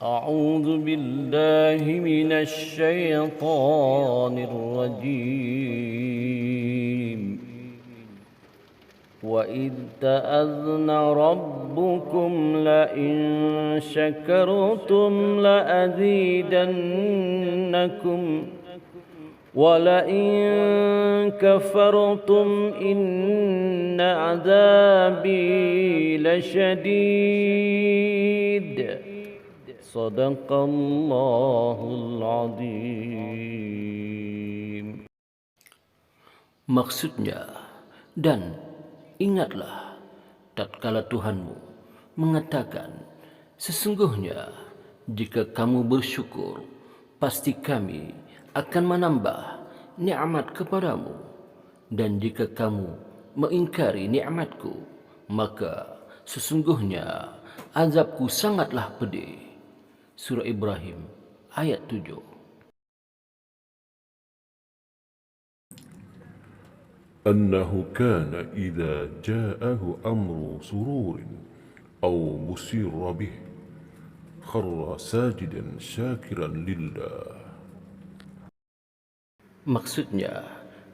أعوذ بالله من الشيطان الرجيم وإذ تأذن ربكم لئن شكرتم لأزيدنكم ولئن كفرتم إن عذابي لشديد صدق الله العظيم. Maksudnya, dan ingatlah tatkala Tuhanmu mengatakan, sesungguhnya jika kamu bersyukur, pasti kami akan menambah nikmat kepadamu, dan jika kamu mengingkari nikmatku, maka sesungguhnya azabku sangatlah pedih. Surah Ibrahim ayat 7. أنه كان إذا جاءه أمر سرور أو مسر به خر ساجدا شاكرا لله. Maksudnya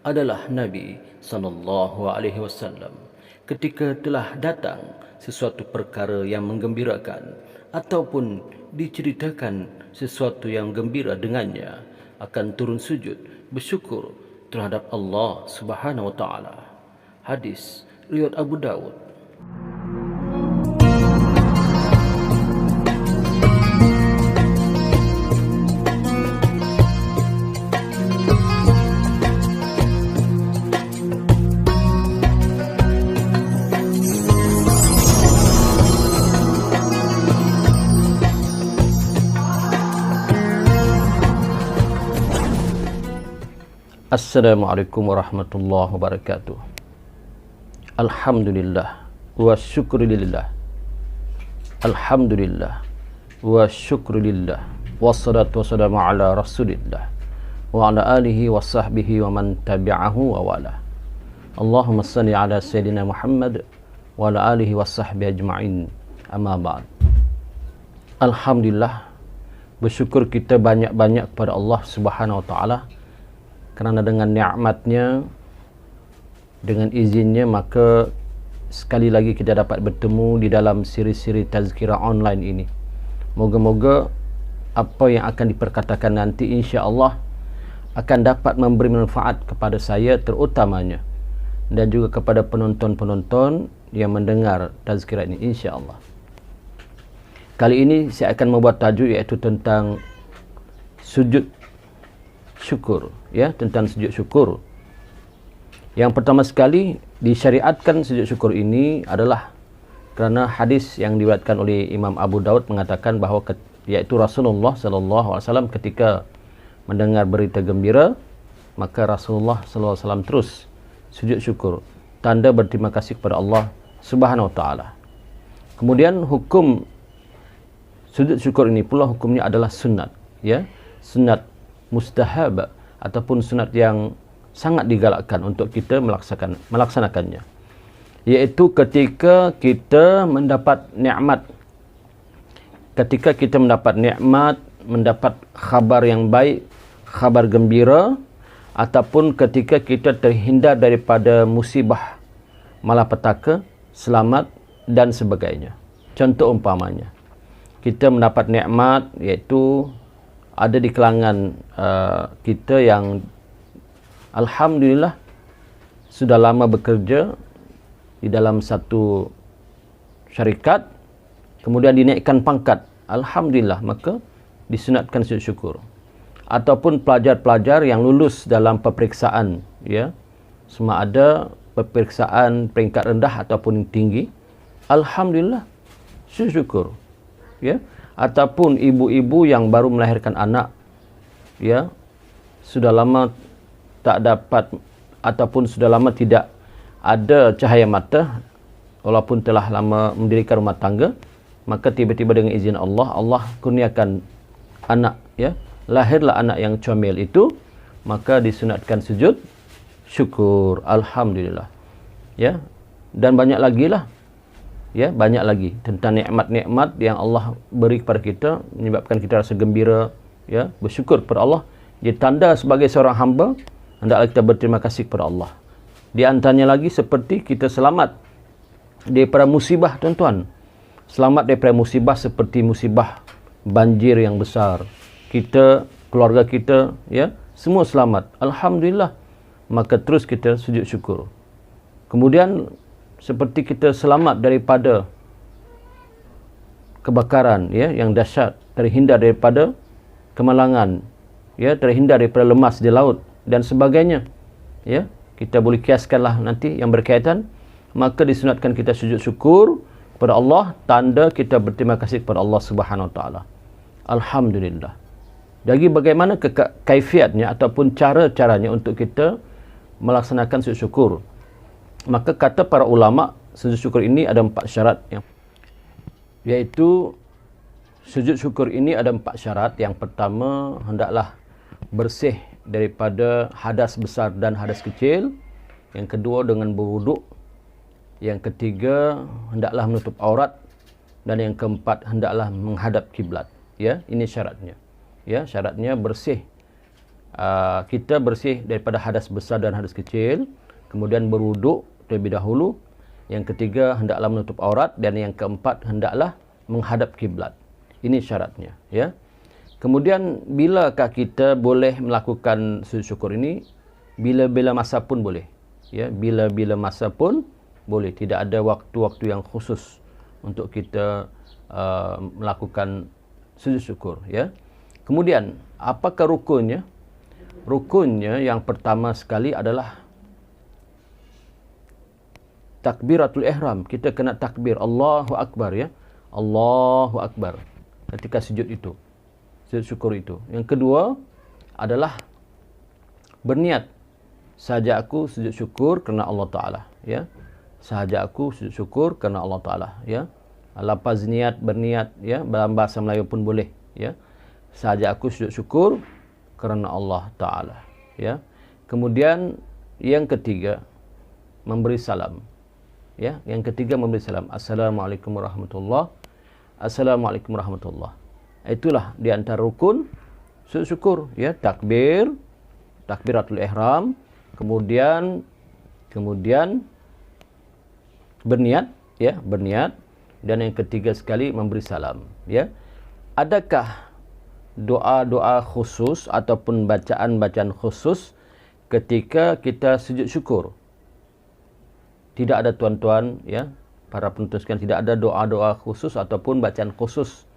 adalah Nabi SAW ketika telah datang sesuatu perkara yang menggembirakan ataupun diceritakan sesuatu yang gembira dengannya, akan turun sujud bersyukur terhadap Allah Subhanahu wa taala. Hadis riwayat Abu Dawud. Assalamualaikum warahmatullahi wabarakatuh. Alhamdulillah wa syukrulillah. Alhamdulillah wa syukrulillah. Wassalatu wassalamu ala rasulillah wa ala alihi wa sahbihi wa man tabi'ahu wa wala. Allahumma salli ala sayyidina Muhammad wa ala alihi wa sahbihi ajma'in. Amma ba'd. Alhamdulillah, bersyukur kita banyak-banyak kepada Allah Subhanahu wa taala, kerana dengan nikmatnya, dengan izinnya, maka sekali lagi kita dapat bertemu di dalam siri-siri tazkirah online ini. Moga-moga apa yang akan diperkatakan nanti insya-Allah akan dapat memberi manfaat kepada saya terutamanya, dan juga kepada penonton-penonton yang mendengar tazkirah ini insya-Allah. Kali ini saya akan membuat tajuk iaitu tentang sujud syukur, ya, tentang sujud syukur. Yang pertama sekali disyariatkan sujud syukur ini adalah kerana hadis yang diriwayatkan oleh Imam Abu Daud mengatakan bahawa yaitu Rasulullah sallallahu alaihi wasallam ketika mendengar berita gembira, maka Rasulullah sallallahu alaihi wasallam terus sujud syukur, tanda berterima kasih kepada Allah Subhanahu wa taala. Kemudian hukum sujud syukur ini pula hukumnya adalah sunat, ya, sunat mustahab ataupun sunat yang sangat digalakkan untuk kita melaksanakannya, iaitu ketika kita mendapat nikmat, mendapat khabar yang baik, khabar gembira, ataupun ketika kita terhindar daripada musibah, malapetaka, selamat dan sebagainya. Contoh umpamanya, kita mendapat nikmat iaitu ada di kalangan kita yang alhamdulillah sudah lama bekerja di dalam satu syarikat, kemudian dinaikkan pangkat, alhamdulillah, maka disunatkan sujud syukur. Ataupun pelajar-pelajar yang lulus dalam peperiksaan, ya, semua ada peperiksaan peringkat rendah ataupun tinggi, alhamdulillah sujud syukur, ya. Ataupun ibu-ibu yang baru melahirkan anak, ya, sudah lama tak dapat ataupun sudah lama tidak ada cahaya mata walaupun telah lama mendirikan rumah tangga, maka tiba-tiba dengan izin Allah, Allah kurniakan anak, ya, lahirlah anak yang comel itu, maka disunatkan sujud syukur, alhamdulillah, ya. Dan banyak lagi lah Ya, banyak lagi tentang nikmat-nikmat yang Allah beri kepada kita, menyebabkan kita rasa gembira, ya, bersyukur kepada Allah. Jadi tanda sebagai seorang hamba, hendaklah kita berterima kasih kepada Allah. Di antaranya lagi seperti kita selamat daripada musibah, tuan-tuan. Selamat daripada musibah seperti musibah banjir yang besar. Kita, keluarga kita, ya, semua selamat. Alhamdulillah. Maka terus kita sujud syukur. Kemudian seperti kita selamat daripada kebakaran, ya, yang dahsyat, terhindar daripada kemalangan, ya, terhindar daripada lemas di laut dan sebagainya, ya. Kita boleh kiaskanlah nanti yang berkaitan. Maka disunatkan kita sujud syukur kepada Allah, tanda kita berterima kasih kepada Allah Subhanahu Wa Taala. Alhamdulillah. Jadi bagaimana kaifiatnya ataupun cara-caranya untuk kita melaksanakan sujud syukur? Maka kata para ulama, sujud syukur ini ada 4 syarat, iaitu sujud syukur ini ada 4 syarat. Yang pertama, hendaklah bersih daripada hadas besar dan hadas kecil. Yang kedua, dengan berwuduk. Yang ketiga, hendaklah menutup aurat. Dan yang keempat, hendaklah menghadap kiblat. Ya, ini syaratnya. Ya, syaratnya bersih. Kita bersih daripada hadas besar dan hadas kecil. Kemudian berwuduk terlebih dahulu. Yang ketiga, hendaklah menutup aurat. Dan yang keempat, hendaklah menghadap kiblat. Ini syaratnya, ya. Kemudian bilakah kita boleh melakukan sujud syukur ini? Bila-bila masa pun boleh, ya. Bila-bila masa pun boleh. Tidak ada waktu-waktu yang khusus untuk kita melakukan sujud syukur, ya. Kemudian apakah rukunnya? Rukunnya yang pertama sekali adalah takbiratul ihram. Kita kena takbir Allahu Akbar, ya. Allahu Akbar ketika sujud itu, sujud syukur itu. Yang kedua adalah berniat, sahaja aku sujud syukur kerana Allah Ta'ala, ya. Sahaja aku sujud syukur kerana Allah Ta'ala, ya. Lafaz niat, berniat, ya, dalam bahasa Melayu pun boleh, ya. Sahaja aku sujud syukur kerana Allah Ta'ala, ya. Kemudian yang ketiga, memberi salam. Ya, yang ketiga memberi salam. Assalamualaikum warahmatullahi. Assalamualaikum warahmatullahi. Itulah di antara rukun sujud syukur, ya. Takbir, takbiratul ihram, kemudian berniat, ya, berniat, dan yang ketiga sekali memberi salam, ya. Adakah doa-doa khusus ataupun bacaan-bacaan khusus ketika kita sujud syukur? Tidak ada, tuan-tuan, ya, para penuntut sekalian, tidak ada doa-doa khusus ataupun bacaan khusus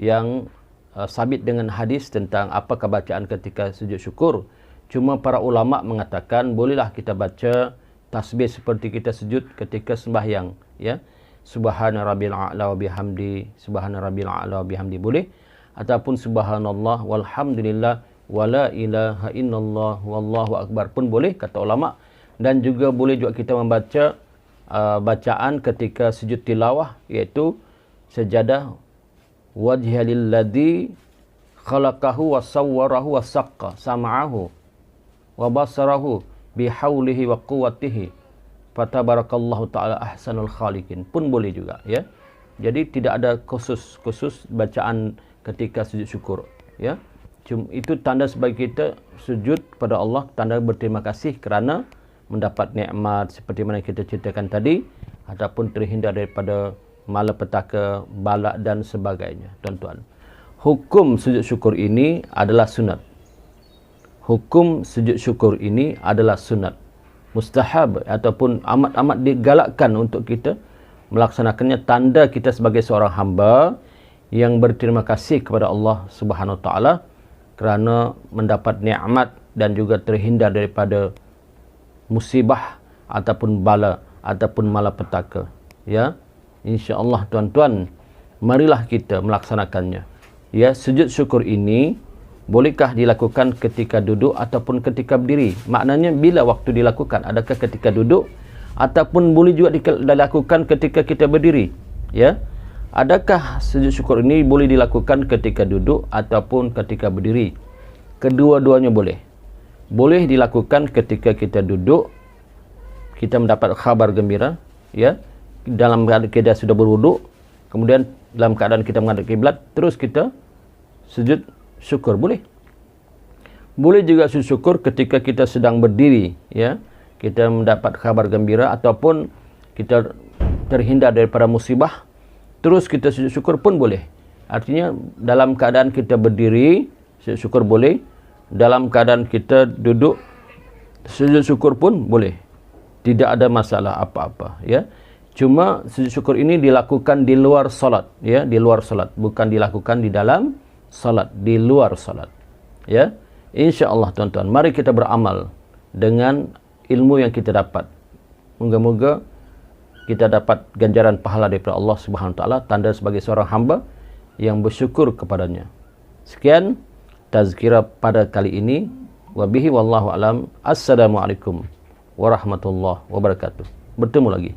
yang sabit dengan hadis tentang apakah bacaan ketika sujud syukur. Cuma para ulama mengatakan bolehlah kita baca tasbih seperti kita sujud ketika sembahyang, ya. Subhana rabbil a'la wa bihamdi, subhana rabbil a'la wa bihamdi boleh, ataupun subhanallah walhamdulillah wala ilaha illallah wallahu akbar pun boleh, kata ulama. Dan juga boleh juga kita membaca bacaan ketika sujud tilawah, iaitu sajadah wajhalil ladzi khalaqahu wa sawwarahu wa saqqa sam'ahu wa basarahu bihaulihi wa quwwatihi fatabarakallahu ta'ala ahsanul khaliqin pun boleh juga, ya. Jadi tidak ada khusus bacaan ketika sujud syukur, ya. Cuma itu tanda sebagai kita sujud kepada Allah, tanda berterima kasih kerana mendapat nikmat seperti mana kita ceritakan tadi, ataupun terhindar daripada malapetaka, bala dan sebagainya, tuan-tuan. Hukum sujud syukur ini adalah sunat. Hukum sujud syukur ini adalah sunat, mustahab, ataupun amat-amat digalakkan untuk kita melaksanakannya. Tanda kita sebagai seorang hamba yang berterima kasih kepada Allah Subhanahu Wa Taala kerana mendapat nikmat dan juga terhindar daripada musibah ataupun bala ataupun malapetaka, ya. Insya-Allah, tuan-tuan, marilah kita melaksanakannya. Ya, sujud syukur ini bolehkah dilakukan ketika duduk ataupun ketika berdiri? Maknanya bila waktu dilakukan? Adakah ketika duduk ataupun boleh juga dilakukan ketika kita berdiri? Ya. Adakah sujud syukur ini boleh dilakukan ketika duduk ataupun ketika berdiri? Kedua-duanya boleh. Boleh dilakukan ketika kita duduk, kita mendapat khabar gembira, ya. dalam keadaan kita sudah berwuduk, kemudian dalam keadaan kita menghadap kiblat, terus kita sujud syukur, boleh. Boleh juga sujud syukur ketika kita sedang berdiri, ya. Kita mendapat kabar gembira ataupun kita terhindar daripada musibah, terus kita sujud syukur pun boleh. Artinya dalam keadaan kita berdiri sujud syukur boleh, dalam keadaan kita duduk sujud syukur pun boleh. Tidak ada masalah apa-apa, ya. Cuma sujud syukur ini dilakukan di luar solat, ya, di luar solat, bukan dilakukan di dalam solat, di luar solat, ya. InsyaAllah tuan-tuan, mari kita beramal dengan ilmu yang kita dapat. Moga-moga kita dapat ganjaran pahala daripada Allah Subhanahu Wa Taala, tanda sebagai seorang hamba yang bersyukur kepadanya. Sekian tazkirah pada kali ini. Wabihi wallahu alam. Assalamualaikum warahmatullahi wabarakatuh. Bertemu lagi.